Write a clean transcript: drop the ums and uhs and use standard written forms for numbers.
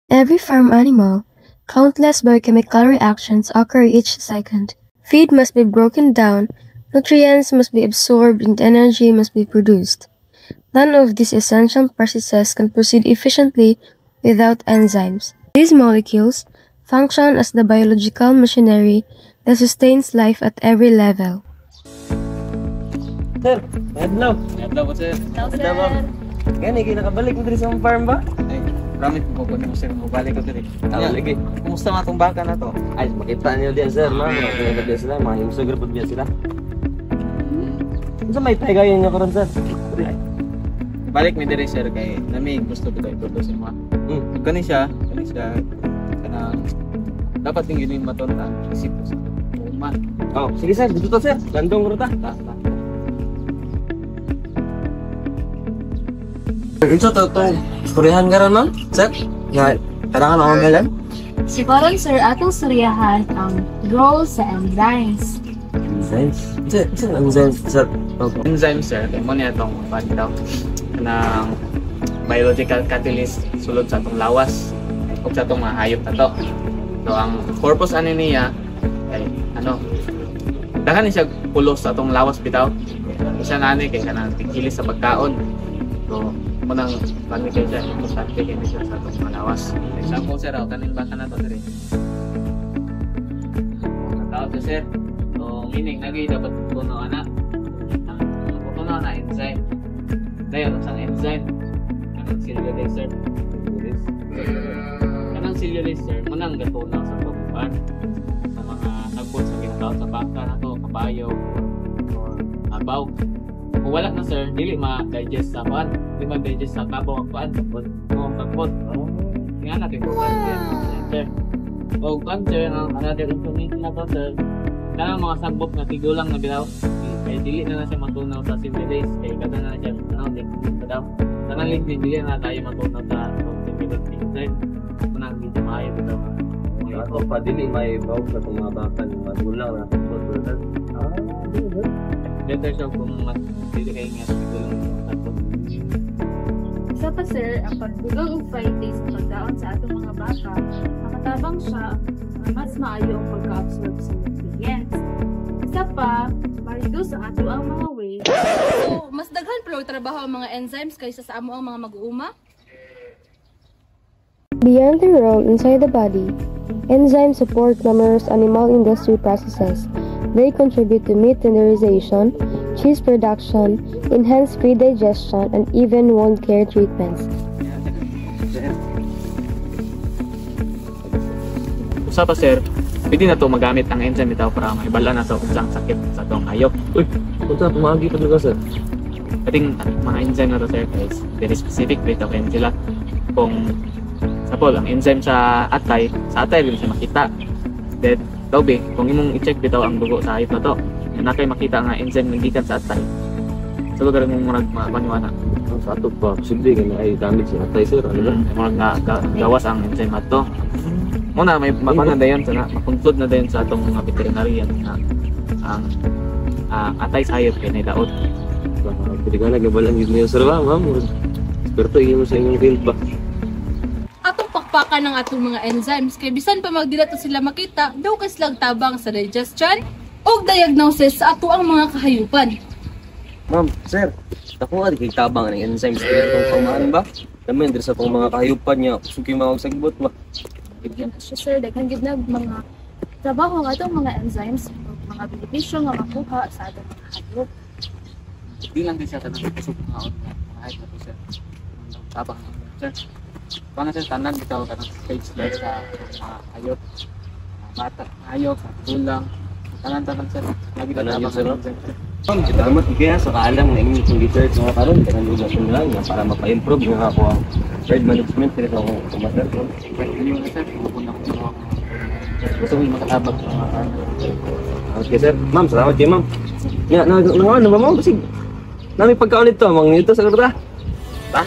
Every farm animal, countless biochemical reactions occur each second. Feed must be broken down, nutrients must be absorbed, and energy must be produced. None of these essential processes can proceed efficiently without enzymes. These molecules function as the biological machinery that sustains life at every level. Sir, adlaw. Adlaw po, sir. Adlaw, ma'am. Gani, kayo nakabalik mo diri sa farm ba? Ay, ramit po po mo, sir. Mabalik ko dito. Lagi. Kumusta nga itong baka na to? Ay, makita niyo din, sir, no? Mga din sila, mga himsugar po din sila. Sa may tagayan niyo karon, sir? Balik mi diri, sir, kay nami gusto ko i-produce mo. Kani siya, kanang dapat yung yun yung matonta. Isip ko sa uma. Oh, sige, sir. Dito to, sir. Landong ko ta. Ito to. Istoryahan ka rin, ma'am? Sir? Nga, kailangan ako galan? Siguro, sir, atong suryahan ang role sa enzymes. Enzymes? Sir, enzymes, sir. Enzyme, sir, kay mo niya itong panitaw ng biological catalyst sulod sa itong lawas o sa itong mga hayop na to. So, ang purpose ano niya ay daghan siya pulos sa itong lawas bitaw. Siya nani kay kanang tigilis sa pagkaon. So, munang pangit kayo siya, importante kayo siya sa itong mga lawas. Example, sir, kanin baka na ito rin. Tawag siya, sir. So, meaning, dapat puno na enzyme. Dahil ang isang enzyme, kanang cellulase, sir. Kanang cellulase, sir, munang gatunaw sa pagkuhan. Sa mga sagbot sa ginagawa sa baka na to, kabayo, or abaw. Kung wala na, sir, dili ma-digest sa kuhan. Dili ma-digest sa kabaw ang kuhan. Kung sagbot. Nga natin kung kuhan, sir. O kuhan, sir, ang another information na to, sir, kanang mga sagbot na tigulang na bilaw. Kaya dili na siya matunaw sa cellulase. Kaya kada na siya link daw. Kanang link din, dili na tayo matunaw sa cellulase enzyme. Kanang dito maayo ito. Ako pa dili may bawag sa itong mga baka ng magulang na sagbot. Better siya kung mas dili kayo nga tigulang yung sagbot. Isa pa, sir, ang pagdugang of Friday sa pagdaon sa atong mga baka, makatabang siya mas maayo ang pagka-absorb sa nutrients. Isa pa, ma-reduce ang ato ang mga weight. So, mas daghan pero trabaho ang mga enzymes kaysa sa amo ang mga mag-uuma? Beyond their role inside the body, enzymes support numerous animal industry processes. They contribute to meat tenderization, cheese production, enhanced feed digestion, and even wound care treatments. Usa pa, sir, pwede na ito magamit ang enzyme ito para maibala na sa unsang sakit sa itong hayop. Uy, punta, pumagi pa talaga, sir. Kating mga enzyme na ito, sir, is very specific dito kayo sila. Kung sapol, ang enzyme sa atay rin siya makita. Then, tawbi, kung imong i-check dito ang dugo sa hayop na to, na kayo makita nga enzyme ng gikan sa atay. Sa lugar mong murag mapaniwana. Sa ato pa, posible ka na ay damage sa atay, sir. Ano ba? Murag gawas ang enzyme na to. Muna, may na dayon sa makonklud na dayon sa atong mga veterinarian na ang atay sa hayop kay naidaot. Pwede ka nagabalang yun niyo, sir, ba, ma'am? Esperto, yun mo sa inyong field ba? Atong pakpakan ng atong mga enzymes kay bisan pa magdila to sila makita, daw kas lang tabang sa digestion o diagnosis sa ato ang mga kahayupan. Ma'am, sir, ako nga di kay tabang ng enzymes kaya itong pamaan ba? Naman, din sa itong mga kahayupan niya, suki mawagsagbot ba? Bigyan ko siya, sir, daghan gid nag mga trabaho nga atong mga enzymes, mga benepisyo nga makuha sa atong mga hayop. Di lang din siya tanang kusog mga out na hayop na to, sir. Tabang na, sir. Paano, sir, tanan bitaw ka ng stage life sa hayop, bata, hayop, tulang, tanan, sir. Lagi na Tanan yun, tabang sir, ng no? enzyme, sir. Salamat kaya sa kaalam na inyong itong research mga karon kaya nandun na lang para mapa-improve nga ako ang herd management kaya ako kumaster ko. Yun na, sir. Mapuna ko sa mga gusto mo yung makatabag sa mga Okay sir, ma'am, salamat kayo ma'am. Nga, ano ba ma'am? Kasi nami pagkaon ito, mga nito sa karta. Ta?